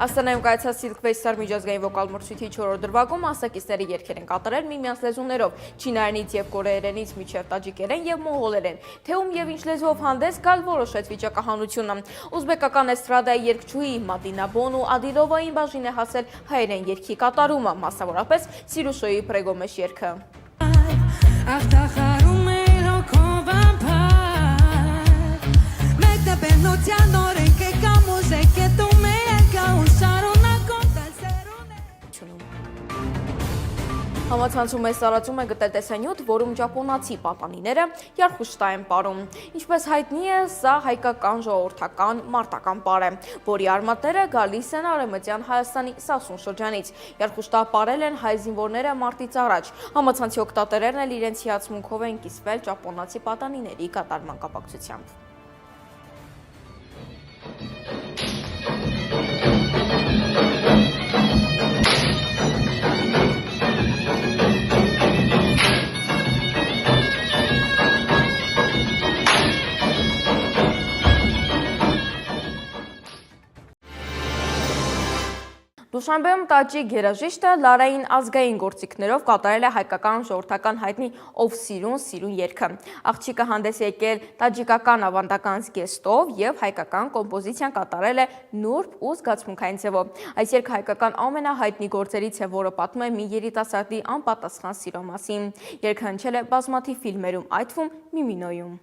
Աստանայում կայացած Silk-Vestar միջազգային վոկալ մրցույթի 4-րդ դրվագում մասնակիցները երգեր են կատարել միմյանց լեզուներով՝ չինարենից և կորեերենից մինչև տաջիկերեն և մոնղոլերեն։ Թե ում և ինչ լեզվով հանդես գալ որոշեց վիճակահանությունը։ Ուզբեկական էստրադայի երգչուհի Մադինա Բոնու Ադիլովային բաժին է հասել հայերեն երգի կատարումը, մասնավորապես Սիրուշոյի Պրեգոմեշ երգը։ Համացանցում այս տարածում է գտել տեսանյութ, որում ճապոնացի պատանիները երխուշտա են պարում։ Ինչպես հայտնի է, սա հայկական ժողովրդական մարտական պար է, որի արմատները գալիս են Արևմտյան Հայաստանի Սասուն շրջանից։ Երխուշտա պարել են հայ զինվորները մարտից առաջ։ Համացանցի օգտատերերն էլ իրենց հիացմունքով են կիսվել ճապոնացի պատանիների կատարման կապակցությամբ։ Դուշանբեում տաջիկ երաժիշտը Լարային ազգային գործիքներով կատարել է հայկական ժողովրդական հայտնի «Ով սիրուն, սիրուն» երգը։ Աղջիկը հանդես եկել տաջիկական ավանդական զգեստով և հայկական կոմպոզիցիան կատարել է նուրբ ու զգացմունքային ձևով։ Այս երգը հայկական ամենահայտնի գործերից է, որը պատմում է մի երիտասարդի անպատասխան սիրո մասին։ Երգը հնչել է բազմաթիվ ֆիլմերում, այդ թվում Միմինոյում։